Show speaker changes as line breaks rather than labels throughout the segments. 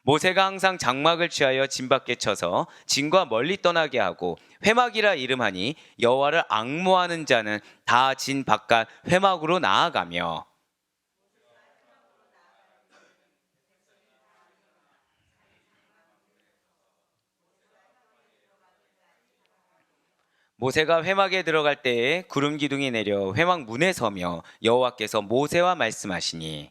모세가 항상 장막을 취하여 진 밖에 쳐서 진과 멀리 떠나게 하고 회막이라 이름하니 여호와를 앙모하는 자는 다 진 바깥 회막으로 나아가며. 모세가 회막에 들어갈 때에 구름 기둥이 내려 회막 문에 서며 여호와께서 모세와 말씀하시니.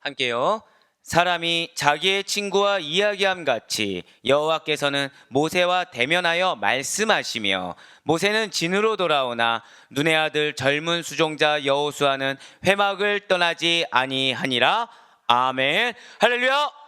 함께요. 사람이 자기의 친구와 이야기함 같이 여호와께서는 모세와 대면하여 말씀하시며 모세는 진으로 돌아오나 눈의 아들 젊은 수종자 여호수아는 회막을 떠나지 아니하니라. 아멘. 할렐루야.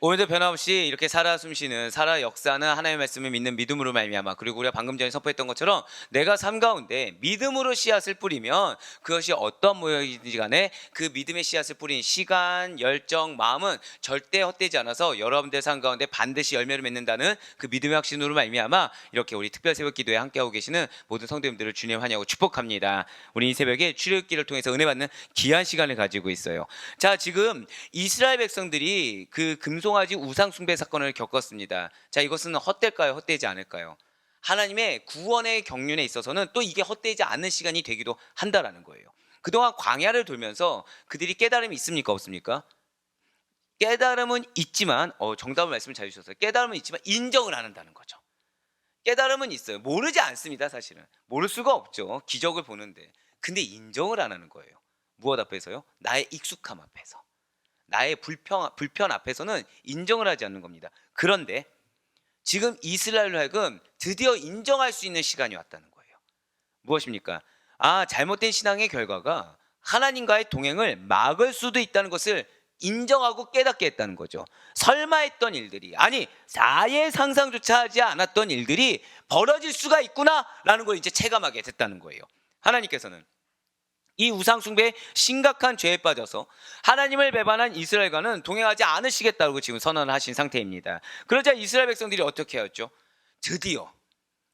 오늘도 변함없이 이렇게 살아 숨쉬는 살아 역사는 하나님의 말씀을 믿는 믿음으로 말미암아, 그리고 우리가 방금 전에 선포했던 것처럼 내가 삶 가운데 믿음으로 씨앗을 뿌리면 그것이 어떤 모양이든지 간에 그 믿음의 씨앗을 뿌린 시간, 열정, 마음은 절대 헛되지 않아서 여러분들 삶 가운데 반드시 열매를 맺는다는 그 믿음의 확신으로 말미암아 이렇게 우리 특별 새벽 기도에 함께하고 계시는 모든 성도님들을 주님 환영하고 축복합니다. 우리 이 새벽에 출애굽기를 통해서 은혜 받는 귀한 시간을 가지고 있어요. 자, 지금 이스라엘 백성들이 그 금송아지 우상 숭배 사건을 겪었습니다. 자, 이것은 헛될까요? 헛되지 않을까요? 하나님의 구원의 경륜에 있어서는 또 이게 헛되지 않는 시간이 되기도 한다라는 거예요. 그동안 광야를 돌면서 그들이 깨달음이 있습니까? 없습니까? 깨달음은 있지만 정답을 말씀을 잘 주셨어요. 깨달음은 있지만 인정을 안 한다는 거죠. 깨달음은 있어요. 모르지 않습니다. 사실은 모를 수가 없죠. 기적을 보는데. 근데 인정을 안 하는 거예요. 무엇 앞에서요? 나의 익숙함 앞에서, 나의 불편 앞에서는 인정을 하지 않는 겁니다. 그런데 지금 이스라엘로 하여금 드디어 인정할 수 있는 시간이 왔다는 거예요. 무엇입니까? 잘못된 신앙의 결과가 하나님과의 동행을 막을 수도 있다는 것을 인정하고 깨닫게 했다는 거죠. 설마 했던 일들이, 아니 아예 상상조차 하지 않았던 일들이 벌어질 수가 있구나라는 걸 이제 체감하게 됐다는 거예요. 하나님께서는 이 우상숭배에 심각한 죄에 빠져서 하나님을 배반한 이스라엘과는 동행하지 않으시겠다고 지금 선언을 하신 상태입니다. 그러자 이스라엘 백성들이 어떻게 하였죠? 드디어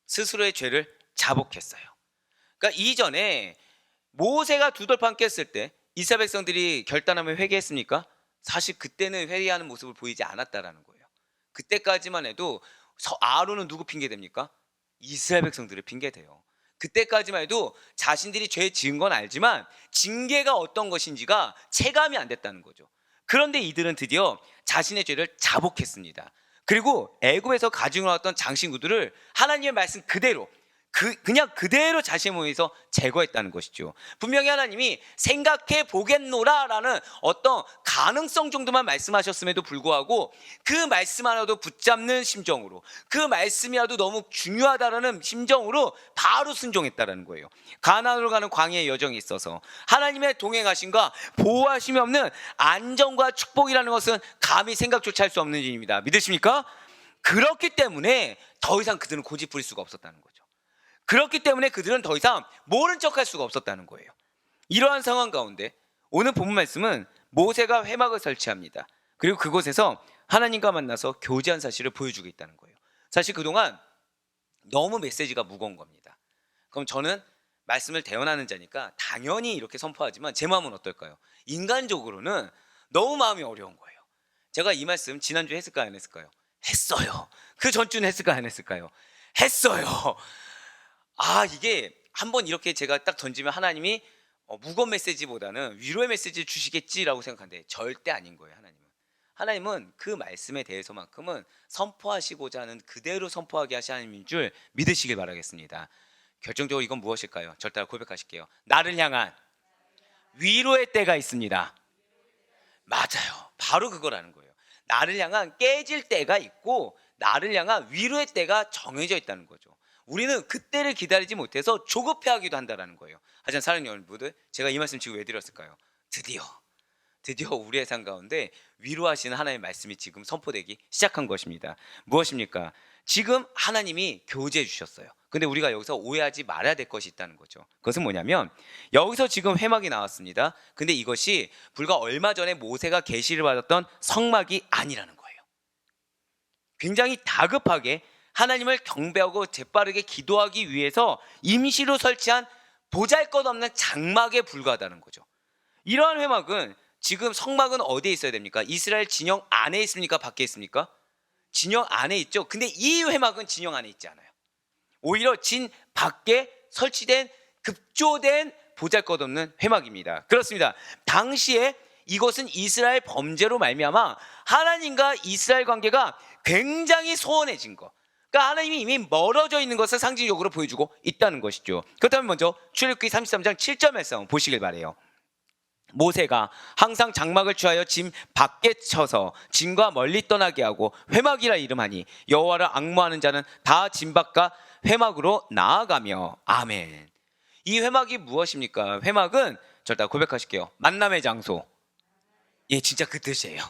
스스로의 죄를 자복했어요. 그러니까 이전에 모세가 두 돌판 깼을 때 이스라엘 백성들이 결단하며 회개했습니까? 사실 그때는 회개하는 모습을 보이지 않았다라는 거예요. 그때까지만 해도 아론은 누구 핑계댑니까? 이스라엘 백성들을 핑계대요. 그때까지만 해도 자신들이 죄 지은 건 알지만 징계가 어떤 것인지가 체감이 안 됐다는 거죠. 그런데 이들은 드디어 자신의 죄를 자복했습니다. 그리고 애굽에서 가지고 나왔던 장신구들을 하나님의 말씀 그대로 그냥 그대로 자신의 몸에서 제거했다는 것이죠. 분명히 하나님이 생각해 보겠노라라는 어떤 가능성 정도만 말씀하셨음에도 불구하고 그 말씀 하나도 붙잡는 심정으로, 그 말씀이라도 너무 중요하다라는 심정으로 바로 순종했다라는 거예요. 가나안으로 가는 광야의 여정이 있어서 하나님의 동행하심과 보호하심이 없는 안정과 축복이라는 것은 감히 생각조차 할 수 없는 일입니다. 믿으십니까? 그렇기 때문에 더 이상 그들은 고집 부릴 수가 없었다는 거죠. 그렇기 때문에 그들은 더 이상 모른 척할 수가 없었다는 거예요. 이러한 상황 가운데 오늘 본문 말씀은 모세가 회막을 설치합니다. 그리고 그곳에서 하나님과 만나서 교제한 사실을 보여주고 있다는 거예요. 사실 그동안 너무 메시지가 무거운 겁니다. 그럼 저는 말씀을 대언하는 자니까 당연히 이렇게 선포하지만 제 마음은 어떨까요? 인간적으로는 너무 마음이 어려운 거예요. 제가 이 말씀 지난주에 했을까요? 안 했을까요? 했어요. 그 전주는 했을까요? 안 했을까요? 했어요. 이게 한번 이렇게 제가 딱 던지면 하나님이 무거운 메시지보다는 위로의 메시지를 주시겠지라고 생각하는데 절대 아닌 거예요. 하나님은 그 말씀에 대해서만큼은 선포하시고자 하는 그대로 선포하게 하신 하나님인 줄 믿으시길 바라겠습니다. 결정적으로 이건 무엇일까요? 절대 고백하실게요. 나를 향한 위로의 때가 있습니다. 맞아요. 바로 그거라는 거예요. 나를 향한 깨질 때가 있고 나를 향한 위로의 때가 정해져 있다는 거죠. 우리는 그때를 기다리지 못해서 조급해하기도 한다는 거예요. 하지만 사랑하는 여러분들, 제가 이 말씀 지금 왜 드렸을까요? 드디어 우리의 삶 가운데 위로하시는 하나님의 말씀이 지금 선포되기 시작한 것입니다. 무엇입니까? 지금 하나님이 교제해 주셨어요. 근데 우리가 여기서 오해하지 말아야 될 것이 있다는 거죠. 그것은 뭐냐면 여기서 지금 회막이 나왔습니다. 근데 이것이 불과 얼마 전에 모세가 계시를 받았던 성막이 아니라는 거예요. 굉장히 다급하게 하나님을 경배하고 재빠르게 기도하기 위해서 임시로 설치한 보잘것없는 장막에 불과하다는 거죠. 이러한 회막은 지금 성막은 어디에 있어야 됩니까? 이스라엘 진영 안에 있습니까? 밖에 있습니까? 진영 안에 있죠. 근데 이 회막은 진영 안에 있지 않아요. 오히려 진 밖에 설치된 급조된 보잘것없는 회막입니다. 그렇습니다. 당시에 이것은 이스라엘 범죄로 말미암아 하나님과 이스라엘 관계가 굉장히 소원해진 것, 그러니까 하나님이 이미 멀어져 있는 것을 상징적으로 보여주고 있다는 것이죠. 그렇다면 먼저 출애굽기 33장 7절 말씀 보시길 바래요. 모세가 항상 장막을 취하여 진 밖에 쳐서 진과 멀리 떠나게 하고 회막이라 이름하니 여호와를 앙모하는 자는 다 진 밖과 회막으로 나아가며. 아멘. 이 회막이 무엇입니까? 회막은 절대 고백하실게요. 만남의 장소. 예, 진짜 그 뜻이에요.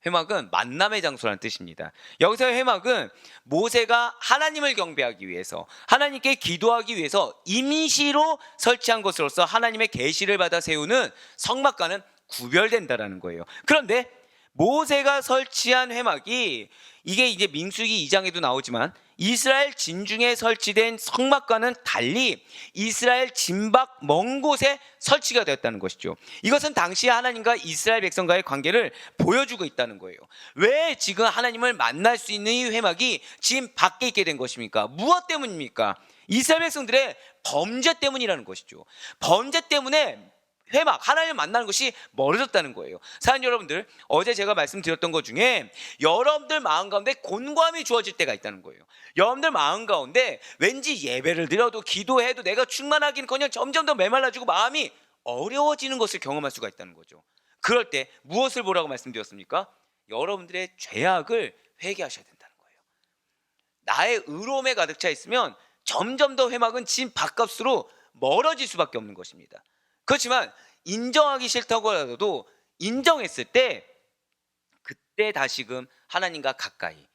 회막은 만남의 장소라는 뜻입니다. 여기서 회막은 모세가 하나님을 경배하기 위해서, 하나님께 기도하기 위해서 임시로 설치한 것으로서 하나님의 계시를 받아 세우는 성막과는 구별된다라는 거예요. 그런데 모세가 설치한 회막이, 이게 이제 민수기 2장에도 나오지만 이스라엘 진중에 설치된 성막과는 달리 이스라엘 진밖 먼 곳에 설치가 되었다는 것이죠. 이것은 당시 하나님과 이스라엘 백성과의 관계를 보여주고 있다는 거예요. 왜 지금 하나님을 만날 수 있는 이 회막이 진 밖에 있게 된 것입니까? 무엇 때문입니까? 이스라엘 백성들의 범죄 때문이라는 것이죠. 범죄 때문에 회막, 하나님을 만나는 것이 멀어졌다는 거예요. 사랑하는 여러분들, 어제 제가 말씀드렸던 것 중에 여러분들 마음 가운데 곤고함이 주어질 때가 있다는 거예요. 여러분들 마음 가운데 왠지 예배를 드려도 기도해도 내가 충만하기는커녕 점점 더 메말라지고 마음이 어려워지는 것을 경험할 수가 있다는 거죠. 그럴 때 무엇을 보라고 말씀드렸습니까? 여러분들의 죄악을 회개하셔야 된다는 거예요. 나의 의로움에 가득 차 있으면 점점 더 회막은 진 바깥으로 멀어질 수밖에 없는 것입니다. 그렇지만 인정하기 싫다고 하더라도 인정했을 때 그때 다시금 하나님과 가까이,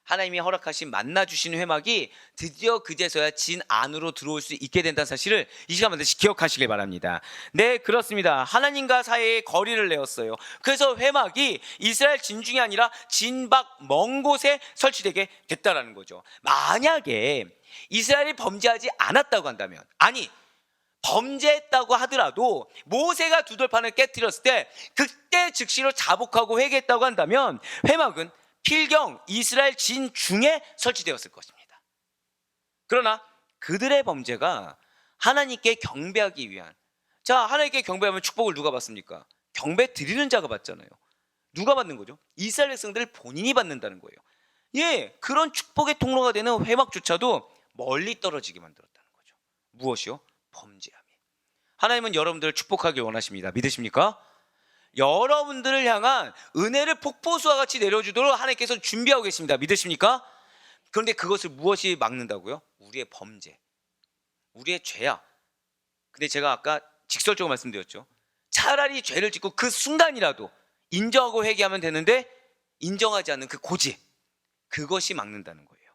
하나님이 허락하신 만나주시는 회막이 드디어 그제서야 진 안으로 들어올 수 있게 된다는 사실을 이 시간 반드시 기억하시길 바랍니다. 네, 그렇습니다. 하나님과 사이에 거리를 내었어요. 그래서 회막이 이스라엘 진중이 아니라 진 밖 먼 곳에 설치되게 됐다라는 거죠. 만약에 이스라엘이 범죄하지 않았다고 한다면, 아니 범죄했다고 하더라도 모세가 두 돌판을 깨뜨렸을 때 그때 즉시로 자복하고 회개했다고 한다면 회막은 필경 이스라엘 진중에 설치되었을 것입니다. 그러나 그들의 범죄가 하나님께 경배하기 위한, 자, 하나님께 경배하면 축복을 누가 받습니까? 경배 드리는 자가 받잖아요. 누가 받는 거죠? 이스라엘 백성들 본인이 받는다는 거예요. 예, 그런 축복의 통로가 되는 회막조차도 멀리 떨어지게 만들었다는 거죠. 무엇이요? 범죄함이. 하나님은 여러분들을 축복하길 원하십니다. 믿으십니까? 여러분들을 향한 은혜를 폭포수와 같이 내려주도록 하나님께서 준비하고 계십니다. 믿으십니까? 그런데 그것을 무엇이 막는다고요? 우리의 범죄, 우리의 죄야. 근데 제가 아까 직설적으로 말씀드렸죠. 차라리 죄를 짓고 그 순간이라도 인정하고 회개하면 되는데 인정하지 않는 그 고집, 그것이 막는다는 거예요.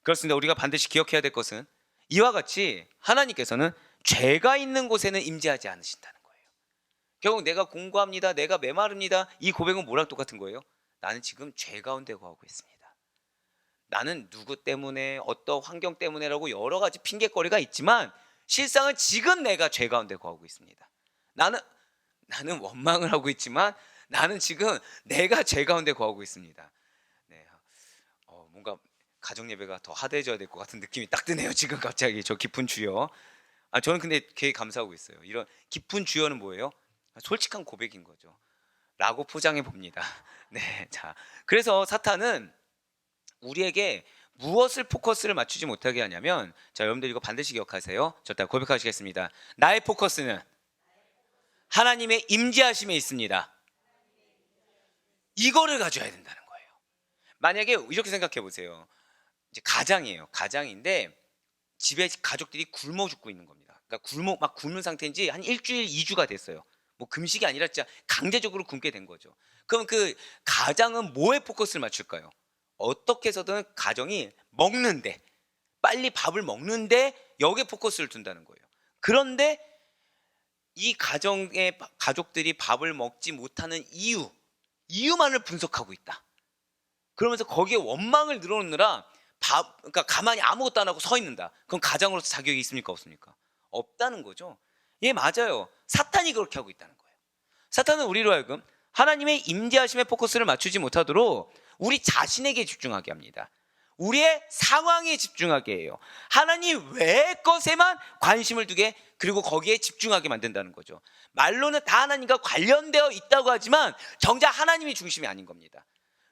그렇습니다. 우리가 반드시 기억해야 될 것은 이와 같이 하나님께서는 죄가 있는 곳에는 임재하지 않으신다는 거예요. 결국 내가 공고합니다, 내가 메마릅니다, 이 고백은 뭐랑 똑같은 거예요? 나는 지금 죄 가운데 거하고 있습니다. 나는 누구 때문에, 어떤 환경 때문에라고 여러 가지 핑계거리가 있지만 실상은 지금 내가 죄 가운데 거하고 있습니다. 나는 원망을 하고 있지만 나는 지금 내가 죄 가운데 거하고 있습니다. 네, 뭔가 가정 예배가 더 하대해져야 될 것 같은 느낌이 딱 드네요. 지금 갑자기 저 깊은 주여. 저는 근데 되게 감사하고 있어요. 이런 깊은 주여는 뭐예요? 솔직한 고백인 거죠. 라고 포장해 봅니다. 네, 자, 그래서 사탄은 우리에게 무엇을 포커스를 맞추지 못하게 하냐면, 자, 여러분들 이거 반드시 기억하세요. 저 딱 고백하시겠습니다. 나의 포커스는 하나님의 임재하심에 있습니다. 이거를 가져야 된다는 거예요. 만약에 이렇게 생각해 보세요. 이제 가장이에요. 가장인데 집에 가족들이 굶어 죽고 있는 겁니다. 그러니까 막 굶는 상태인지 한 일주일, 2주가 됐어요. 뭐 금식이 아니라 진짜 강제적으로 굶게 된 거죠. 그럼 그 가장은 뭐에 포커스를 맞출까요? 어떻게 해서든 가정이 먹는데, 빨리 밥을 먹는데 여기에 포커스를 둔다는 거예요. 그런데 이 가정의 가족들이 밥을 먹지 못하는 이유만을 분석하고 있다. 그러면서 거기에 원망을 늘어놓느라 그러니까 가만히 아무것도 안 하고 서 있는다. 그럼 가장으로서 자격이 있습니까? 없습니까? 없다는 거죠. 예, 맞아요. 사탄이 그렇게 하고 있다는 거예요. 사탄은 우리로 하여금 하나님의 임재하심에 포커스를 맞추지 못하도록 우리 자신에게 집중하게 합니다. 우리의 상황에 집중하게 해요. 하나님 외의 것에만 관심을 두게, 그리고 거기에 집중하게 만든다는 거죠. 말로는 다 하나님과 관련되어 있다고 하지만 정작 하나님이 중심이 아닌 겁니다.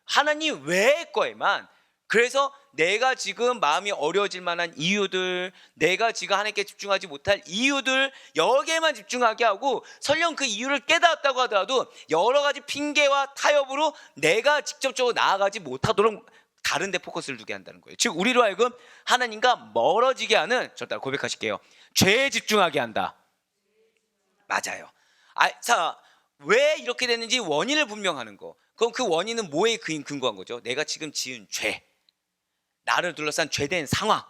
하나님 외의 거에만. 그래서 내가 지금 마음이 어려워질 만한 이유들, 내가 지금 하나님께 집중하지 못할 이유들, 여기에만 집중하게 하고, 설령 그 이유를 깨달았다고 하더라도 여러 가지 핑계와 타협으로 내가 직접적으로 나아가지 못하도록 다른 데 포커스를 두게 한다는 거예요. 즉 우리로 하여금 하나님과 멀어지게 하는, 저 따라 고백하실게요, 죄에 집중하게 한다. 맞아요. 자, 왜 이렇게 됐는지 원인을 분명하는 거. 그럼 그 원인은 뭐에 근거한 거죠? 내가 지금 지은 죄, 나를 둘러싼 죄된 상황,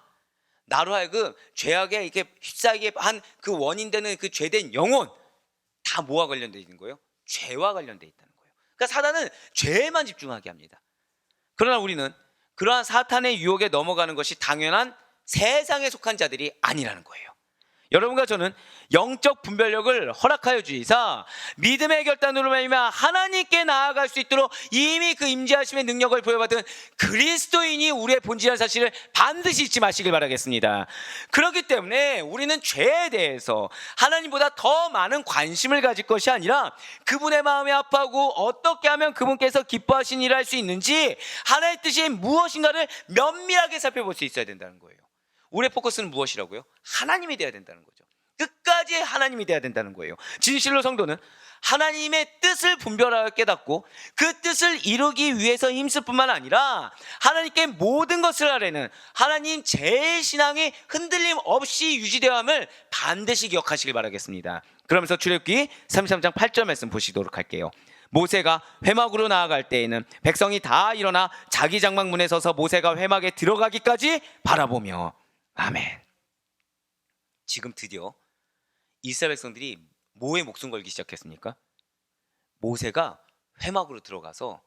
나로 하여금 죄악에 이렇게 휩싸이게 한 그 원인 되는 그 죄된 영혼, 다 뭐와 관련되어 있는 거예요? 죄와 관련되어 있다는 거예요. 그러니까 사단은 죄에만 집중하게 합니다. 그러나 우리는 그러한 사탄의 유혹에 넘어가는 것이 당연한 세상에 속한 자들이 아니라는 거예요. 여러분과 저는 영적 분별력을 허락하여 주이사 믿음의 결단으로 말미암아 하나님께 나아갈 수 있도록 이미 그 임재하심의 능력을 부여받은 그리스도인이 우리의 본질이라는 사실을 반드시 잊지 마시길 바라겠습니다. 그렇기 때문에 우리는 죄에 대해서 하나님보다 더 많은 관심을 가질 것이 아니라 그분의 마음이 아파하고 어떻게 하면 그분께서 기뻐하신 일을 할 수 있는지, 하나님의 뜻이 무엇인가를 면밀하게 살펴볼 수 있어야 된다는 거예요. 우리의 포커스는 무엇이라고요? 하나님이 되어야 된다는 거죠. 끝까지 하나님이 되어야 된다는 거예요. 진실로 성도는 하나님의 뜻을 분별하여 깨닫고 그 뜻을 이루기 위해서 힘쓸 뿐만 아니라 하나님께 모든 것을 하려는 하나님 제신앙의 흔들림 없이 유지되어야 함을 반드시 기억하시길 바라겠습니다. 그러면서 출애굽기 33장 8절 말씀 보시도록 할게요. 모세가 회막으로 나아갈 때에는 백성이 다 일어나 자기 장막문에 서서 모세가 회막에 들어가기까지 바라보며. 아멘. 지금 드디어 이스라엘 백성들이 뭐에 목숨 걸기 시작했습니까? 모세가 회막으로 들어가서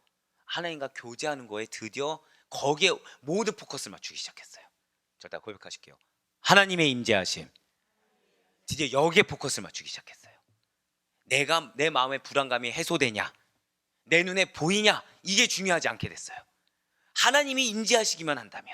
하나님과 교제하는 거에 드디어 거기에 모든 포커스를 맞추기 시작했어요. 저다 고백하실게요. 하나님의 임재하심, 드디어 여기에 포커스를 맞추기 시작했어요. 내 마음의 불안감이 해소되냐, 내 눈에 보이냐, 이게 중요하지 않게 됐어요. 하나님이 임재하시기만 한다면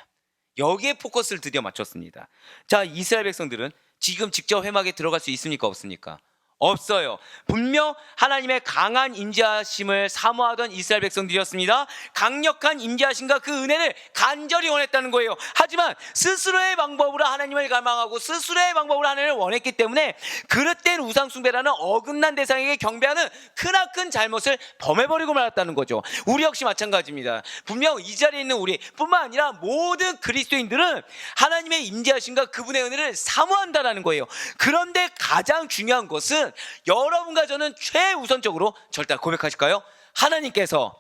여기에 포커스를 드디어 맞췄습니다. 자, 이스라엘 백성들은 지금 직접 회막에 들어갈 수 있습니까? 없습니까? 없어요. 분명 하나님의 강한 임재하심을 사모하던 이스라엘 백성들이었습니다. 강력한 임재하심과 그 은혜를 간절히 원했다는 거예요. 하지만 스스로의 방법으로 하나님을 갈망하고 스스로의 방법으로 하나님을 원했기 때문에 그릇된 우상숭배라는 어긋난 대상에게 경배하는 크나큰 잘못을 범해버리고 말았다는 거죠. 우리 역시 마찬가지입니다. 분명 이 자리에 있는 우리 뿐만 아니라 모든 그리스도인들은 하나님의 임재하심과 그분의 은혜를 사모한다는 거예요. 그런데 가장 중요한 것은 여러분과 저는 최우선적으로 절대 고백하실까요? 하나님께서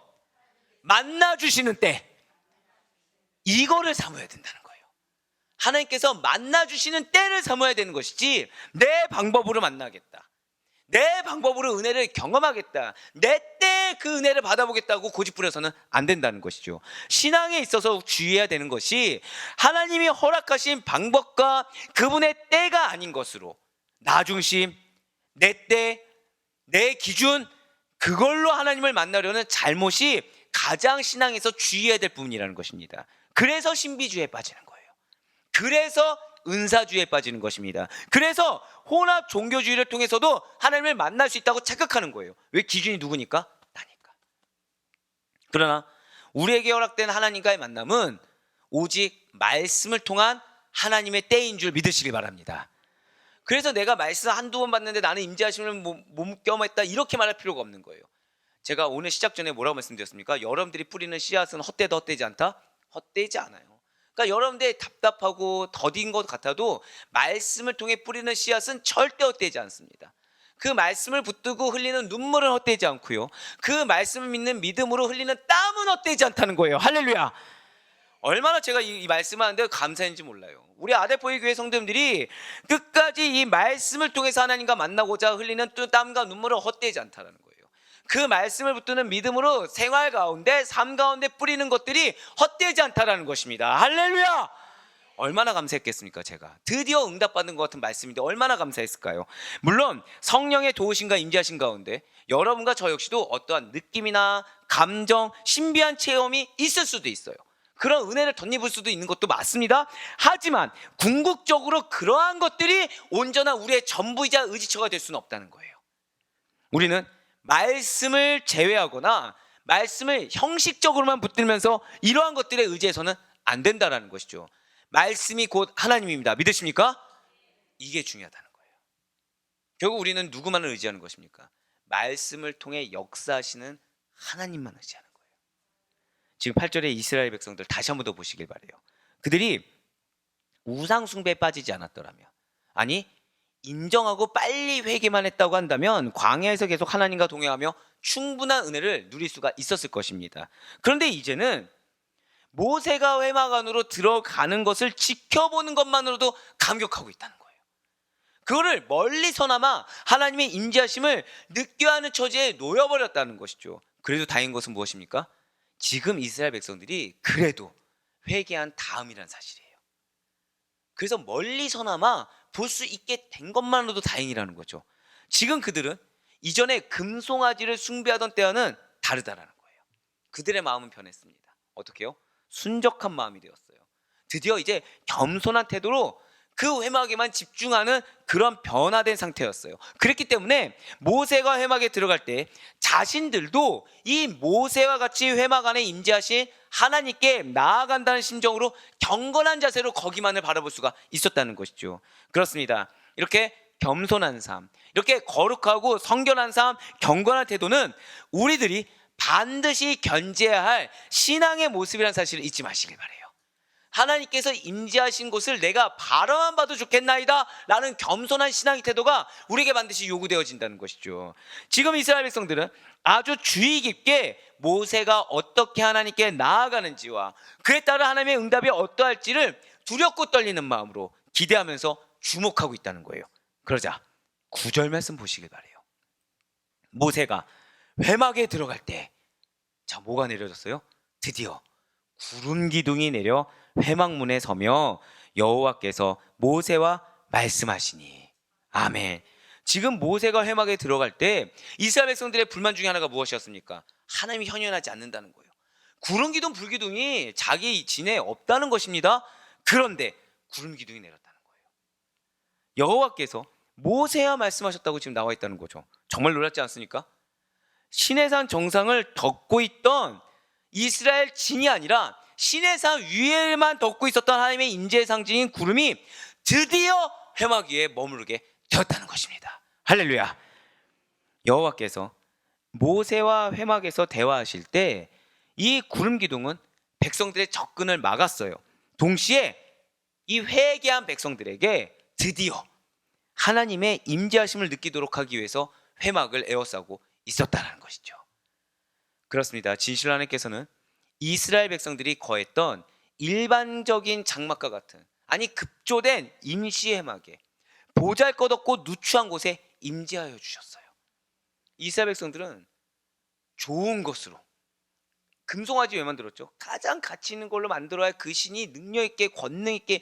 만나주시는 때, 이거를 사모해야 된다는 거예요. 하나님께서 만나주시는 때를 사모해야 되는 것이지, 내 방법으로 만나겠다, 내 방법으로 은혜를 경험하겠다, 내 때 그 은혜를 받아보겠다고 고집부려서는 안 된다는 것이죠. 신앙에 있어서 주의해야 되는 것이 하나님이 허락하신 방법과 그분의 때가 아닌 것으로 나 중심, 내 때, 내 기준, 그걸로 하나님을 만나려는 잘못이 가장 신앙에서 주의해야 될 부분이라는 것입니다. 그래서 신비주의에 빠지는 거예요. 그래서 은사주의에 빠지는 것입니다. 그래서 혼합 종교주의를 통해서도 하나님을 만날 수 있다고 착각하는 거예요. 왜? 기준이 누구니까? 나니까. 그러나 우리에게 허락된 하나님과의 만남은 오직 말씀을 통한 하나님의 때인 줄 믿으시길 바랍니다. 그래서 내가 말씀 한두 번 봤는데 나는 임재하심을 못 경험했다, 이렇게 말할 필요가 없는 거예요. 제가 오늘 시작 전에 뭐라고 말씀드렸습니까? 여러분들이 뿌리는 씨앗은 헛되다 헛되지 않다? 헛되지 않아요. 그러니까 여러분들이 답답하고 더딘 것 같아도 말씀을 통해 뿌리는 씨앗은 절대 헛되지 않습니다. 그 말씀을 붙들고 흘리는 눈물은 헛되지 않고요, 그 말씀을 믿는 믿음으로 흘리는 땀은 헛되지 않다는 거예요. 할렐루야. 얼마나 제가 이 말씀을 하는데 감사한지 몰라요. 우리 아델포의 교회 성도님들이 끝까지 이 말씀을 통해서 하나님과 만나고자 흘리는 땀과 눈물을 헛되지 않다는 거예요. 그 말씀을 붙드는 믿음으로 생활 가운데, 삶 가운데 뿌리는 것들이 헛되지 않다는 것입니다. 할렐루야. 얼마나 감사했겠습니까? 제가 드디어 응답받는 것 같은 말씀인데 얼마나 감사했을까요? 물론 성령의 도우심과 임재하신 가운데 여러분과 저 역시도 어떠한 느낌이나 감정, 신비한 체험이 있을 수도 있어요. 그런 은혜를 덧입을 수도 있는 것도 맞습니다. 하지만 궁극적으로 그러한 것들이 온전한 우리의 전부이자 의지처가 될 수는 없다는 거예요. 우리는 말씀을 제외하거나 말씀을 형식적으로만 붙들면서 이러한 것들에 의지해서는 안 된다는 것이죠. 말씀이 곧 하나님입니다. 믿으십니까? 이게 중요하다는 거예요. 결국 우리는 누구만을 의지하는 것입니까? 말씀을 통해 역사하시는 하나님만 의지하는 거예요. 지금 8절에 이스라엘 백성들 다시 한 번 더 보시길 바라요. 그들이 우상 숭배에 빠지지 않았더라면, 아니 인정하고 빨리 회개만 했다고 한다면 광야에서 계속 하나님과 동행하며 충분한 은혜를 누릴 수가 있었을 것입니다. 그런데 이제는 모세가 회막 안으로 들어가는 것을 지켜보는 것만으로도 감격하고 있다는 거예요. 그거를 멀리서나마 하나님의 임재하심을 느껴야 하는 처지에 놓여버렸다는 것이죠. 그래도 다행인 것은 무엇입니까? 지금 이스라엘 백성들이 그래도 회개한 다음이라는 사실이에요. 그래서 멀리서나마 볼 수 있게 된 것만으로도 다행이라는 거죠. 지금 그들은 이전에 금송아지를 숭배하던 때와는 다르다라는 거예요. 그들의 마음은 변했습니다. 어떻게요? 순적한 마음이 되었어요. 드디어 이제 겸손한 태도로 그 회막에만 집중하는 그런 변화된 상태였어요. 그렇기 때문에 모세가 회막에 들어갈 때 자신들도 이 모세와 같이 회막 안에 임재하신 하나님께 나아간다는 심정으로 경건한 자세로 거기만을 바라볼 수가 있었다는 것이죠. 그렇습니다. 이렇게 겸손한 삶, 이렇게 거룩하고 성결한 삶, 경건한 태도는 우리들이 반드시 견제해야 할 신앙의 모습이라는 사실을 잊지 마시길 바라요. 하나님께서 임재하신 곳을 내가 바라만 봐도 좋겠나이다 라는 겸손한 신앙의 태도가 우리에게 반드시 요구되어진다는 것이죠. 지금 이스라엘 백성들은 아주 주의 깊게 모세가 어떻게 하나님께 나아가는지와 그에 따라 하나님의 응답이 어떠할지를 두렵고 떨리는 마음으로 기대하면서 주목하고 있다는 거예요. 그러자 9절 말씀 보시길 바라요. 모세가 회막에 들어갈 때, 자, 뭐가 내려졌어요? 드디어 구름 기둥이 내려 회막문에 서며 여호와께서 모세와 말씀하시니. 아멘. 지금 모세가 회막에 들어갈 때 이스라엘 백성들의 불만 중에 하나가 무엇이었습니까? 하나님이 현현하지 않는다는 거예요. 구름 기둥 불기둥이 자기 진에 없다는 것입니다. 그런데 구름 기둥이 내렸다는 거예요. 여호와께서 모세와 말씀하셨다고 지금 나와 있다는 거죠. 정말 놀랍지 않습니까? 시내산 정상을 덮고 있던 이스라엘 진이 아니라 시내산 위에만 덮고 있었던 하나님의 임재의 상징인 구름이 드디어 회막 위에 머무르게 되었다는 것입니다. 할렐루야. 여호와께서 모세와 회막에서 대화하실 때 이 구름 기둥은 백성들의 접근을 막았어요. 동시에 이 회개한 백성들에게 드디어 하나님의 임재하심을 느끼도록 하기 위해서 회막을 에워싸고 있었다는 것이죠. 그렇습니다. 진실 하나님께서는 이스라엘 백성들이 거했던 일반적인 장막과 같은, 아니 급조된 임시 회막에 보잘것없고 누추한 곳에 임재하여 주셨어요. 이스라엘 백성들은 좋은 것으로, 금송아지 왜 만들었죠? 가장 가치 있는 걸로 만들어야 그 신이 능력 있게 권능 있게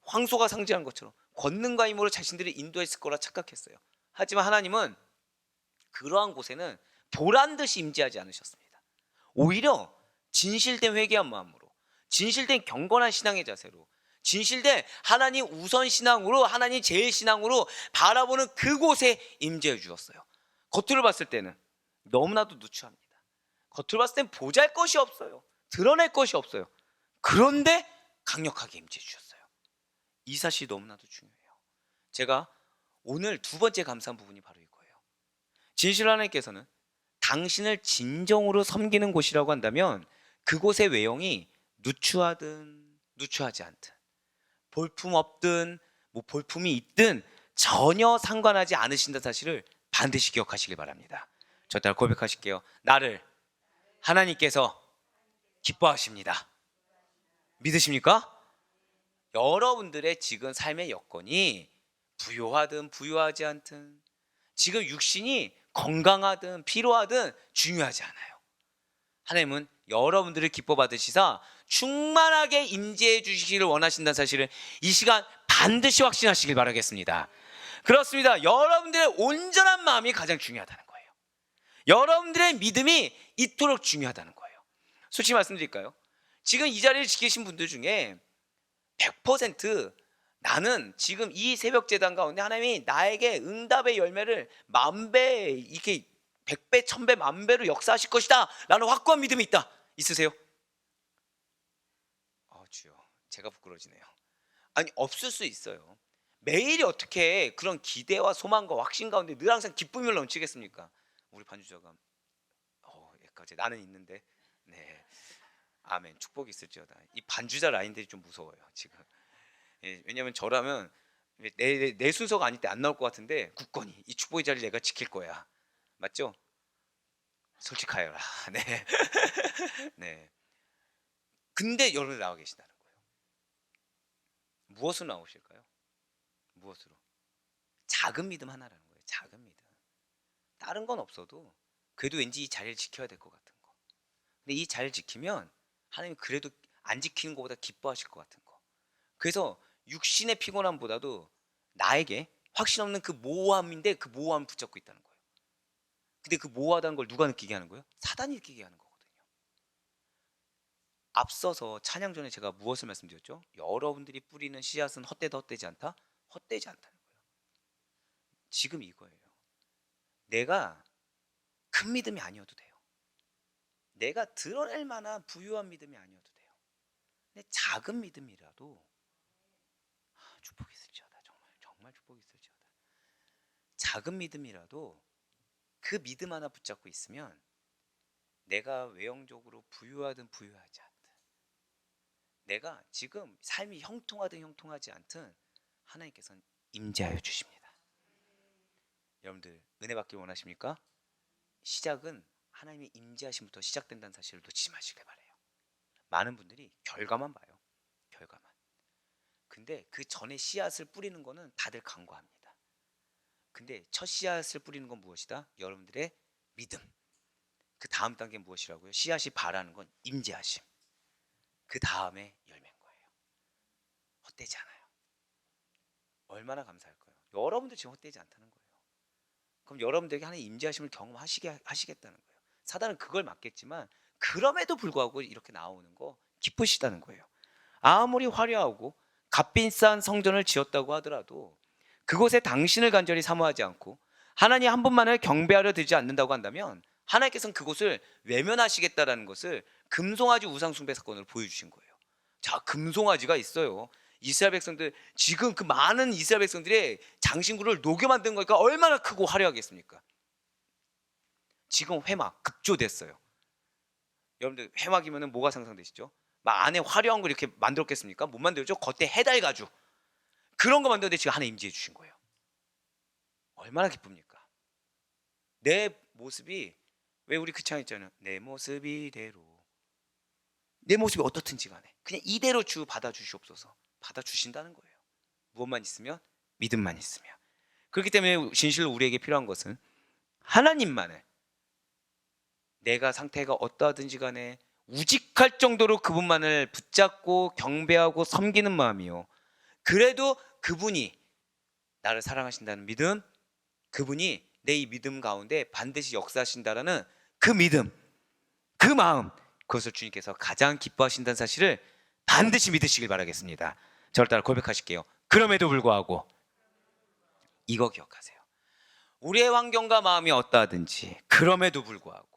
황소가 상징한 것처럼 권능과 힘으로 자신들을 인도했을 거라 착각했어요. 하지만 하나님은 그러한 곳에는 보란 듯이 임재하지 않으셨습니다. 오히려 진실된 회개한 마음으로, 진실된 경건한 신앙의 자세로, 진실된 하나님 우선 신앙으로, 하나님 제일 신앙으로 바라보는 그곳에 임재해 주셨어요. 겉으로 봤을 때는 너무나도 누추합니다. 겉으로 봤을 땐 보잘것이 없어요. 드러낼 것이 없어요. 그런데 강력하게 임재해 주셨어요. 이 사실이 너무나도 중요해요. 제가 오늘 두 번째 감사한 부분이 바로 이거예요. 진실 하나님께서는 당신을 진정으로 섬기는 곳이라고 한다면 그곳의 외형이 누추하든 누추하지 않든, 볼품 없든 뭐 볼품이 있든 전혀 상관하지 않으신다는 사실을 반드시 기억하시길 바랍니다. 저 따라 고백하실게요. 나를 하나님께서 기뻐하십니다. 믿으십니까? 여러분들의 지금 삶의 여건이 부요하든 부요하지 않든, 지금 육신이 건강하든 피로하든 중요하지 않아요. 하나님은 여러분들을 기뻐 받으시사 충만하게 임재해 주시기를 원하신다는 사실을 이 시간 반드시 확신하시길 바라겠습니다. 그렇습니다. 여러분들의 온전한 마음이 가장 중요하다는 거예요. 여러분들의 믿음이 이토록 중요하다는 거예요. 솔직히 말씀드릴까요? 지금 이 자리를 지키신 분들 중에 100% 나는 지금 이 새벽 제단 가운데 하나님이 나에게 응답의 열매를 만배, 이렇게 100배, 1000배, 만배로 역사하실 것이다 라는 확고한 믿음이 있다. 있으세요? 주여, 제가 부끄러워지네요. 아니, 없을 수 있어요. 매일이 어떻게 그런 기대와 소망과 확신 가운데 늘 항상 기쁨을 넘치겠습니까? 우리 반주자가 여기까지 나는 있는데, 네, 아멘. 축복이 있을지어다. 이 반주자 라인들이 좀 무서워요 지금. 왜냐하면 저라면 내 순서가 아닐 때 안 나올 것 같은데 굳건히 이 축복의 자리를 내가 지킬 거야. 맞죠? 솔직하여라. 네. 네. 근데 여러분들 나와 계시다는 거예요. 무엇으로 나오실까요? 무엇으로? 작은 믿음 하나라는 거예요. 작은 믿음. 다른 건 없어도 그래도 왠지 이 자리를 지켜야 될 것 같은 거. 근데 이 자리를 지키면 하나님 그래도 안 지키는 것보다 기뻐하실 것 같은 거. 그래서 육신의 피곤함보다도 나에게 확신 없는 그 모호함인데 그 모호함을 붙잡고 있다는 거예요. 근데 그 모호하다는 걸 누가 느끼게 하는 거예요? 사단이 느끼게 하는 거거든요. 앞서서 찬양 전에 제가 무엇을 말씀드렸죠? 여러분들이 뿌리는 씨앗은 헛되다 헛되지 않다? 헛되지 않다는 거예요. 지금 이거예요. 내가 큰 믿음이 아니어도 돼요. 내가 드러낼 만한 부유한 믿음이 아니어도 돼요. 근데 작은 믿음이라도 축복이 있을지어다. 정말 축복이 있을지어다. 작은 믿음이라도 그 믿음 하나 붙잡고 있으면 내가 외형적으로 부유하든 부유하지 않든, 내가 지금 삶이 형통하든 형통하지 않든 하나님께서는 임재하여 주십니다. 여러분들 은혜 받길 원하십니까? 시작은 하나님의 임재하심부터 시작된다는 사실을 놓치지 마시길 바래요. 많은 분들이 결과만 봐요. 결과만. 근데 그 전에 씨앗을 뿌리는 거는 다들 간과합니다. 근데 첫 씨앗을 뿌리는 건 무엇이다? 여러분들의 믿음. 그 다음 단계는 무엇이라고요? 씨앗이 바라는 건 임재하심. 그 다음에 열매인 거예요. 헛되지 않아요. 얼마나 감사할까요? 여러분들 지금 헛되지 않다는 거예요. 그럼 여러분들에게 하나님의 임재하심을 하시겠다는 거예요. 사단은 그걸 막겠지만 그럼에도 불구하고 이렇게 나오는 거 기쁘시다는 거예요. 아무리 화려하고 값비싼 성전을 지었다고 하더라도 그곳에 당신을 간절히 사모하지 않고 하나님 한 분만을 경배하려 들지 않는다고 한다면 하나님께서는 그곳을 외면하시겠다라는 것을 금송아지 우상숭배 사건으로 보여주신 거예요. 자, 금송아지가 있어요. 이스라엘 백성들, 지금 그 많은 이스라엘 백성들의 장신구를 녹여 만든 거니까 얼마나 크고 화려하겠습니까? 지금 회막 급조됐어요. 여러분들 회막이면 뭐가 상상되시죠? 막 안에 화려한 걸 이렇게 만들었겠습니까? 못 만들죠. 겉에 해달 가죽 그런 거 만드는데 지금 하나 임재해 주신 거예요. 얼마나 기쁩니까? 내 모습이, 왜 우리 그 창 있잖아요. 내 모습 이대로, 내 모습이 어떻든지 간에 그냥 이대로 주 받아주시옵소서. 받아주신다는 거예요. 무엇만 있으면? 믿음만 있으면. 그렇기 때문에 진실로 우리에게 필요한 것은 하나님만을, 내가 상태가 어떠하든지 간에 우직할 정도로 그분만을 붙잡고 경배하고 섬기는 마음이요, 그래도 그분이 나를 사랑하신다는 믿음, 그분이 내 이 믿음 가운데 반드시 역사하신다라는 그 믿음, 그 마음, 그것을 주님께서 가장 기뻐하신다는 사실을 반드시 믿으시길 바라겠습니다. 저를 따라 고백하실게요. 그럼에도 불구하고, 이거 기억하세요. 우리의 환경과 마음이 어떠하든지, 그럼에도 불구하고,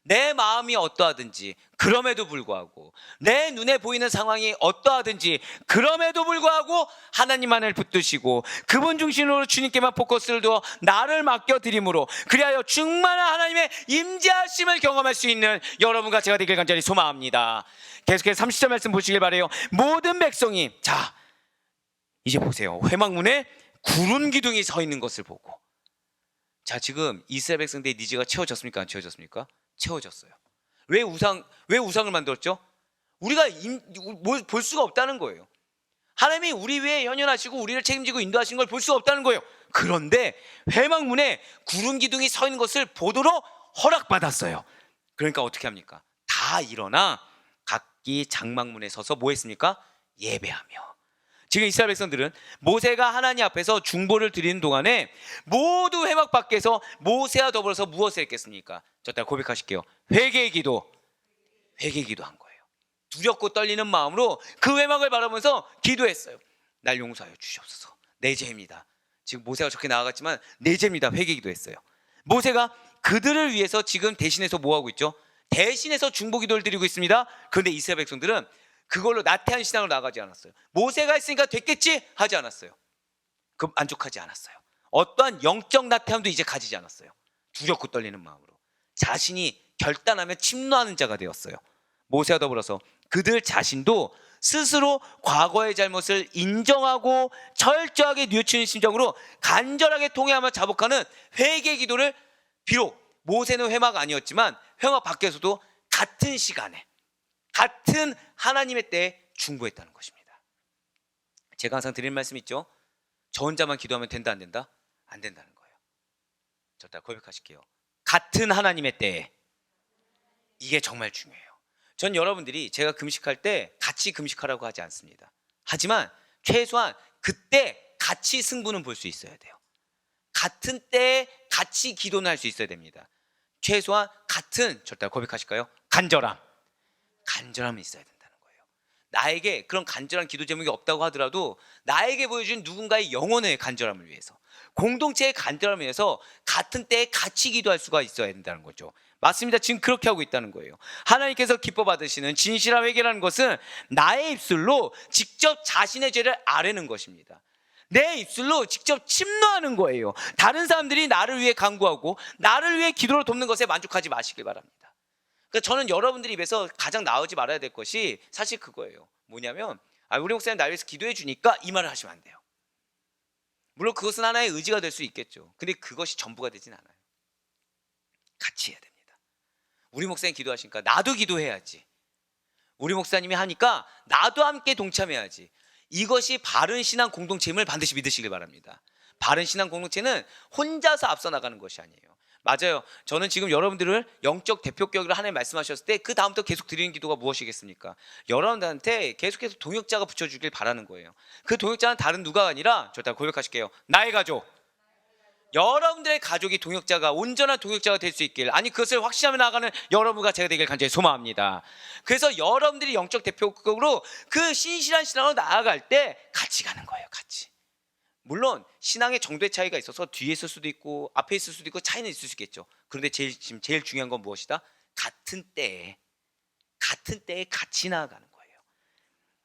내 마음이 어떠하든지, 그럼에도 불구하고, 내 눈에 보이는 상황이 어떠하든지, 그럼에도 불구하고 하나님만을 붙드시고 그분 중심으로 주님께만 포커스를 두어 나를 맡겨드림으로, 그리하여 충만한 하나님의 임재하심을 경험할 수 있는 여러분과 제가 되길 간절히 소망합니다. 계속해서 30절 말씀 보시길 바라요. 모든 백성이, 자 이제 보세요. 회막문에 구름 기둥이 서 있는 것을 보고, 자 지금 이스라엘 백성들의 니즈가 채워졌습니까? 안 채워졌습니까? 채워졌어요. 왜 우상을 만들었죠? 우리가 볼 수가 없다는 거예요. 하나님이 우리 위에 현현하시고 우리를 책임지고 인도하시는 걸 볼 수가 없다는 거예요. 그런데 회막문에 구름 기둥이 서 있는 것을 보도록 허락받았어요. 그러니까 어떻게 합니까? 다 일어나 각기 장막문에 서서 뭐 했습니까? 예배하며. 지금 이스라엘 백성들은 모세가 하나님 앞에서 중보를 드리는 동안에 모두 회막 밖에서 모세와 더불어서 무엇을 했겠습니까? 저 따라 고백하실게요. 회개의 기도 한 거예요. 두렵고 떨리는 마음으로 그 회막을 바라보면서 기도했어요. 날 용서하여 주시옵소서. 내 죄입니다. 지금 모세가 저렇게 나아갔지만 내 죄입니다. 회개 기도했어요. 모세가 그들을 위해서 지금 대신해서 뭐 하고 있죠? 대신해서 중보 기도를 드리고 있습니다. 그런데 이스라엘 백성들은 그걸로 나태한 신앙으로 나가지 않았어요. 모세가 했으니까 됐겠지 하지 않았어요. 그 만족하지 않았어요. 어떠한 영적 나태함도 이제 가지지 않았어요. 두렵고 떨리는 마음으로 자신이 결단하며 침노하는 자가 되었어요. 모세와 더불어서 그들 자신도 스스로 과거의 잘못을 인정하고 철저하게 뉘우치는 심정으로 간절하게 통회하며 자복하는 회개 기도를 비록 모세는 회막 아니었지만 회막 밖에서도 같은 시간에 같은 하나님의 때에 중보했다는 것입니다. 제가 항상 드리는 말씀 있죠. 저 혼자만 기도하면 된다 안 된다? 안 된다는 거예요. 저 따라 고백하실게요. 같은 하나님의 때에. 이게 정말 중요해요. 전 여러분들이 제가 금식할 때 같이 금식하라고 하지 않습니다. 하지만 최소한 그때 같이 승부는 볼 수 있어야 돼요. 같은 때에 같이 기도는 할 수 있어야 됩니다. 최소한 같은, 저 따라 고백하실까요? 간절함이 있어야 된다는 거예요. 나에게 그런 간절한 기도 제목이 없다고 하더라도 나에게 보여준 누군가의 영혼의 간절함을 위해서, 공동체의 간절함을 위해서 같은 때에 같이 기도할 수가 있어야 된다는 거죠. 맞습니다. 지금 그렇게 하고 있다는 거예요. 하나님께서 기뻐 받으시는 진실한 회개라는 것은 나의 입술로 직접 자신의 죄를 아뢰는 것입니다. 내 입술로 직접 침노하는 거예요. 다른 사람들이 나를 위해 간구하고 나를 위해 기도를 돕는 것에 만족하지 마시길 바랍니다. 그러니까 저는 여러분들 입에서 가장 나오지 말아야 될 것이 사실 그거예요. 뭐냐면 우리 목사님 나를 위해서 기도해 주니까 이 말을 하시면 안 돼요. 물론 그것은 하나의 의지가 될 수 있겠죠. 근데 그것이 전부가 되진 않아요. 같이 해야 됩니다. 우리 목사님 기도하시니까 나도 기도해야지. 우리 목사님이 하니까 나도 함께 동참해야지. 이것이 바른 신앙 공동체임을 반드시 믿으시길 바랍니다. 바른 신앙 공동체는 혼자서 앞서 나가는 것이 아니에요. 맞아요. 저는 지금 여러분들을 영적 대표격으로 하나님 말씀하셨을 때 그 다음부터 계속 드리는 기도가 무엇이겠습니까? 여러분들한테 계속해서 동역자가 붙여주길 바라는 거예요. 그 동역자는 다른 누가 아니라 저 따라 고백하실게요. 나의 가족. 여러분들의 가족이 동역자가, 온전한 동역자가 될 수 있길, 아니 그것을 확신하며 나가는 여러분과 제가 되길 간절히 소망합니다. 그래서 여러분들이 영적 대표격으로 그 신실한 신앙으로 나아갈 때 같이 가는 거예요. 같이. 물론 신앙의 정도의 차이가 있어서 뒤에 있을 수도 있고 앞에 있을 수도 있고 차이는 있을 수 있겠죠. 그런데 지금 제일 중요한 건 무엇이다? 같은 때에 같이 나아가는 거예요.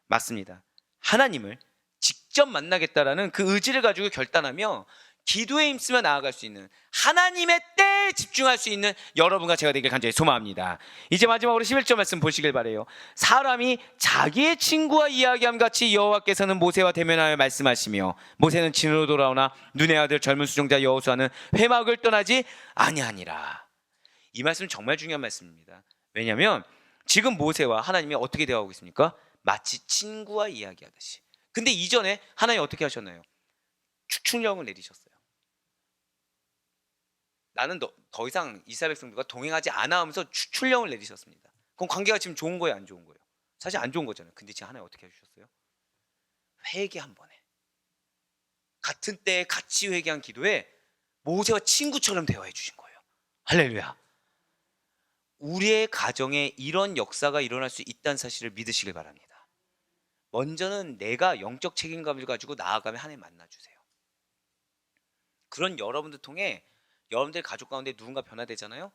맞습니다. 하나님을 직접 만나겠다라는 그 의지를 가지고 결단하며 기도에 힘쓰며 나아갈 수 있는, 하나님의 때에 집중할 수 있는 여러분과 제가 되길 간절히 소망합니다. 이제 마지막으로 11절 말씀 보시길 바라요. 사람이 자기의 친구와 이야기함 같이 여호와께서는 모세와 대면하여 말씀하시며 모세는 진으로 돌아오나 눈의 아들 젊은 수종자 여호수아는 회막을 떠나지 아니하니라. 이 말씀 정말 중요한 말씀입니다. 왜냐하면 지금 모세와 하나님이 어떻게 대화하고 있습니까? 마치 친구와 이야기하듯이. 근데 이전에 하나님이 어떻게 하셨나요? 추출령을 내리셨어요. 나는 더 이상 이스라엘 백성들과 동행하지 않아 하면서 추출령을 내리셨습니다. 그럼 관계가 지금 좋은 거예요, 안 좋은 거예요? 사실 안 좋은 거잖아요. 근데 지금 하나님 어떻게 해주셨어요? 회개 한 번에, 같은 때에 같이 회개한 기도에 모세와 친구처럼 대화해 주신 거예요. 할렐루야. 우리의 가정에 이런 역사가 일어날 수 있다는 사실을 믿으시길 바랍니다. 먼저는 내가 영적 책임감을 가지고 나아가며 하나님 만나주세요. 그런 여러분들 통해 여러분들 가족 가운데 누군가 변화되잖아요.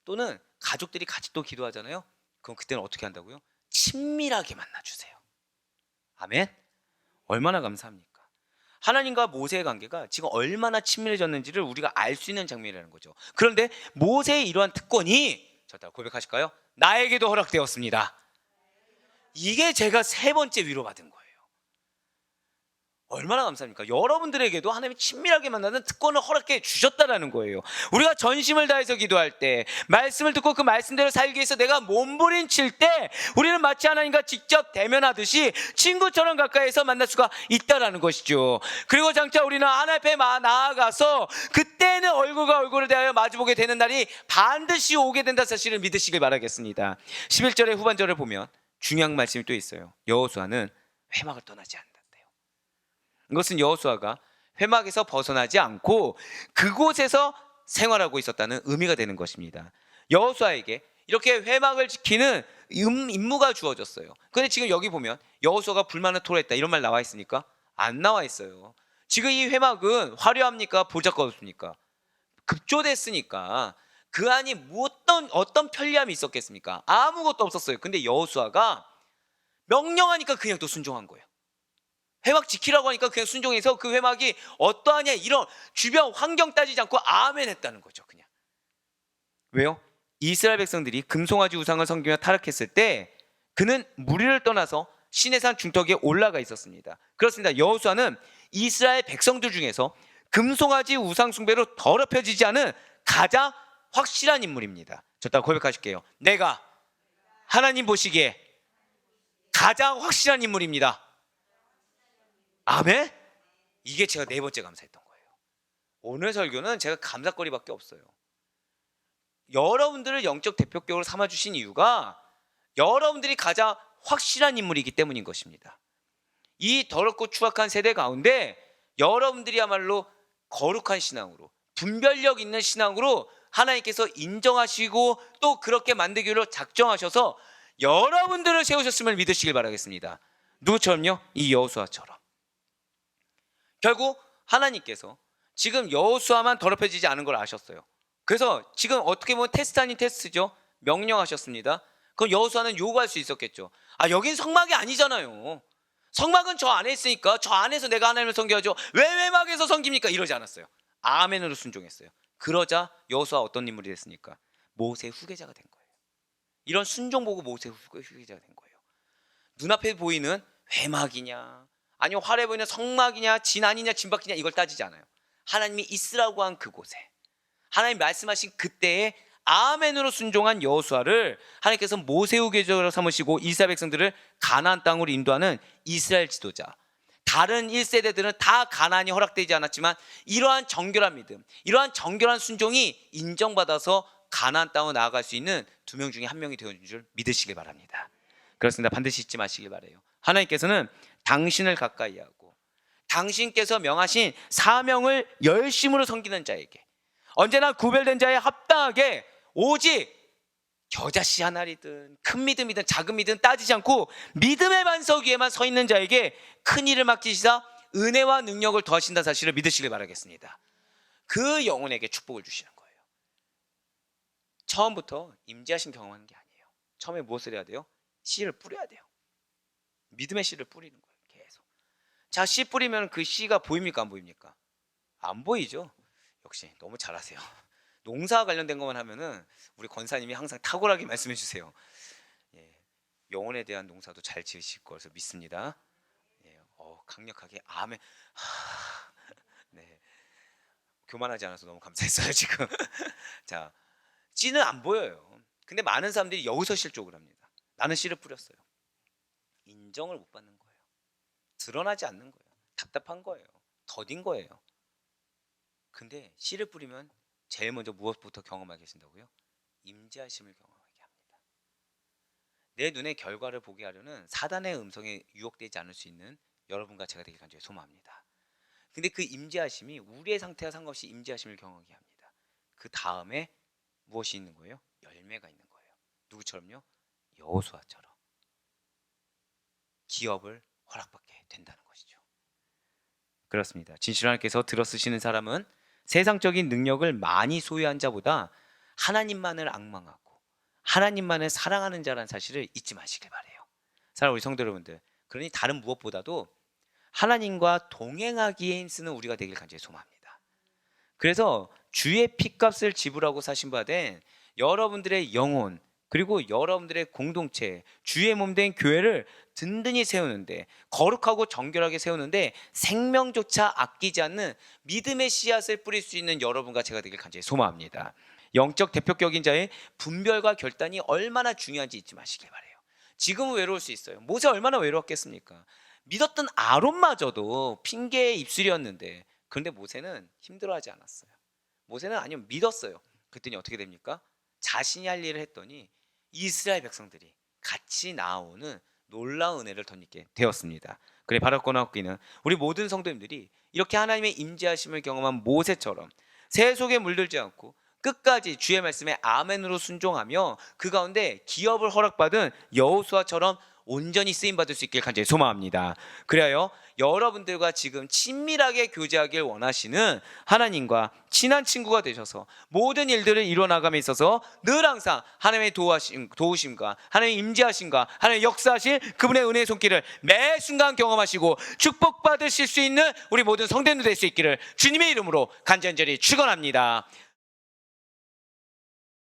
또는 가족들이 같이 또 기도하잖아요. 그럼 그때는 어떻게 한다고요? 친밀하게 만나주세요. 아멘. 얼마나 감사합니까? 하나님과 모세의 관계가 지금 얼마나 친밀해졌는지를 우리가 알 수 있는 장면이라는 거죠. 그런데 모세의 이러한 특권이, 저 따라 고백하실까요? 나에게도 허락되었습니다. 이게 제가 세 번째 위로받은 거예요. 얼마나 감사합니까? 여러분들에게도 하나님이 친밀하게 만나는 특권을 허락해 주셨다라는 거예요. 우리가 전심을 다해서 기도할 때, 말씀을 듣고 그 말씀대로 살기 위해서 내가 몸부림칠 때 우리는 마치 하나님과 직접 대면하듯이 친구처럼 가까이서 만날 수가 있다라는 것이죠. 그리고 장차 우리는 하나님 앞에 나아가서 그때는 얼굴과 얼굴을 대하여 마주보게 되는 날이 반드시 오게 된다 사실을 믿으시길 바라겠습니다. 11절의 후반절을 보면 중요한 말씀이 또 있어요. 여호수아는 회막을 떠나지 않는다. 이것은 여호수아가 회막에서 벗어나지 않고 그곳에서 생활하고 있었다는 의미가 되는 것입니다. 여호수아에게 이렇게 회막을 지키는 임무가 주어졌어요. 그런데 지금 여기 보면 여호수아가 불만을 토로했다 이런 말 나와 있습니까? 안 나와 있어요. 지금 이 회막은 화려합니까? 보잘것없습니까? 급조됐으니까 그 안이 어떤 편리함이 있었겠습니까? 아무것도 없었어요. 근데 여호수아가 명령하니까 그냥 또 순종한 거예요. 회막 지키라고 하니까 그냥 순종해서 그 회막이 어떠하냐 이런 주변 환경 따지지 않고 아멘 했다는 거죠. 그냥. 왜요? 이스라엘 백성들이 금송아지 우상을 섬기며 타락했을 때 그는 무리를 떠나서 시내산 중턱에 올라가 있었습니다. 그렇습니다. 여호수아는 이스라엘 백성들 중에서 금송아지 우상 숭배로 더럽혀지지 않은 가장 확실한 인물입니다. 저 따라 고백하실게요. 내가 하나님 보시기에 가장 확실한 인물입니다. 아멘? 이게 제가 네 번째 감사했던 거예요. 오늘 설교는 제가 감사거리밖에 없어요. 여러분들을 영적 대표격으로 삼아주신 이유가 여러분들이 가장 확실한 인물이기 때문인 것입니다. 이 더럽고 추악한 세대 가운데 여러분들이야말로 거룩한 신앙으로 분별력 있는 신앙으로 하나님께서 인정하시고 또 그렇게 만들기로 작정하셔서 여러분들을 세우셨음을 믿으시길 바라겠습니다. 누구처럼요? 이 여호수아처럼. 결국 하나님께서 지금 여호수아만 더럽혀지지 않은 걸 아셨어요. 그래서 지금 어떻게 보면 테스트 아닌 테스트죠. 명령하셨습니다. 그럼 여호수아는 요구할 수 있었겠죠. 여긴 성막이 아니잖아요. 성막은 저 안에 있으니까 저 안에서 내가 하나님을 섬겨야죠. 왜 외막에서 섬깁니까? 이러지 않았어요. 아멘으로 순종했어요. 그러자 여호수아 어떤 인물이 됐습니까? 모세 후계자가 된 거예요. 이런 순종 보고 모세 후계자가 된 거예요. 눈앞에 보이는 회막이냐 아니면 화려해 보이는 성막이냐 진안이냐 진박이냐 이걸 따지지 않아요. 하나님이 있으라고 한 그곳에 하나님 말씀하신 그때에 아멘으로 순종한 여호수아를 하나님께서 모세 후계자로 삼으시고 이스라엘 백성들을 가나안 땅으로 인도하는 이스라엘 지도자. 다른 1세대들은 다 가나안이 허락되지 않았지만 이러한 정결한 믿음, 이러한 정결한 순종이 인정받아서 가나안 땅으로 나아갈 수 있는 2명 중에 1명이 되어준 줄 믿으시길 바랍니다. 그렇습니다. 반드시 잊지 마시길 바라요. 하나님께서는 당신을 가까이 하고 당신께서 명하신 사명을 열심으로 섬기는 자에게 언제나 구별된 자에 합당하게 오직 겨자씨 한 알이든 큰 믿음이든 작은 믿음 따지지 않고 믿음의 반석 위에만 서 있는 자에게 큰 일을 맡기시사 은혜와 능력을 더하신다는 사실을 믿으시길 바라겠습니다. 그 영혼에게 축복을 주시는 거예요. 처음부터 임재하신 경험하는 게 아니에요. 처음에 무엇을 해야 돼요? 씨를 뿌려야 돼요. 믿음의 씨를 뿌리는 거예요. 계속. 자, 씨 뿌리면 그 씨가 보입니까? 안 보입니까? 안 보이죠. 역시 너무 잘하세요. 농사와 관련된 것만 하면은 우리 권사님이 항상 탁월하게 말씀해 주세요. 예, 영혼에 대한 농사도 잘 지으실 것을 믿습니다. 예, 강력하게 아멘. 네, 교만하지 않아서 너무 감사했어요 지금. 자, 씨는 안 보여요. 근데 많은 사람들이 여기서 실족을 합니다. 나는 씨를 뿌렸어요. 인정을 못 받는 거예요. 드러나지 않는 거예요. 답답한 거예요. 더딘 거예요. 근데 씨를 뿌리면 제일 먼저 무엇부터 경험하게 하신다고요? 임재하심을 경험하게 합니다. 내 눈의 결과를 보게 하려는 사단의 음성에 유혹되지 않을 수 있는 여러분과 제가 되길 간절히 소망합니다. 근데 그 임재하심이 우리의 상태와 상관없이 임재하심을 경험하게 합니다. 그 다음에 무엇이 있는 거예요? 열매가 있는 거예요. 누구처럼요? 여호수아처럼 기업을 허락받게 된다는 것이죠. 그렇습니다. 진실 하나님께서 들어쓰시는 사람은 세상적인 능력을 많이 소유한 자보다 하나님만을 앙망하고 하나님만을 사랑하는 자라는 사실을 잊지 마시길 바래요. 사랑하는 우리 성도 여러분들, 그러니 다른 무엇보다도 하나님과 동행하기에 힘쓰는 우리가 되길 간절히 소망합니다. 그래서 주의 피값을 지불하고 사신 바 된 여러분들의 영혼, 그리고 여러분들의 공동체, 주의 몸 된 교회를 든든히 세우는데, 거룩하고 정결하게 세우는데 생명조차 아끼지 않는 믿음의 씨앗을 뿌릴 수 있는 여러분과 제가 되길 간절히 소망합니다. 영적 대표격인 자의 분별과 결단이 얼마나 중요한지 잊지 마시길 바래요. 지금은 외로울 수 있어요. 모세 얼마나 외로웠겠습니까? 믿었던 아론마저도 핑계의 입술이었는데, 그런데 모세는 힘들어하지 않았어요. 모세는 아니면 믿었어요. 그랬더니 어떻게 됩니까? 자신이 할 일을 했더니 이스라엘 백성들이 같이 나오는 놀라운 은혜를 덧입게 되었습니다. 그래 바라코나우기는 우리 모든 성도님들이 이렇게 하나님의 임재하심을 경험한 모세처럼 새 속에 물들지 않고 끝까지 주의 말씀에 아멘으로 순종하며 그 가운데 기업을 허락받은 여호수아처럼 온전히 쓰임받을 수 있길 간절히 소망합니다. 그래요 여러분들과 지금 친밀하게 교제하길 원하시는 하나님과 친한 친구가 되셔서 모든 일들을 이뤄나감에 있어서 늘 항상 하나님의 도우심과 하나님의 임재하심과 하나님의 역사하실 그분의 은혜의 손길을 매 순간 경험하시고 축복받으실 수 있는 우리 모든 성도님들 될 수 있기를 주님의 이름으로 간절히 축원합니다.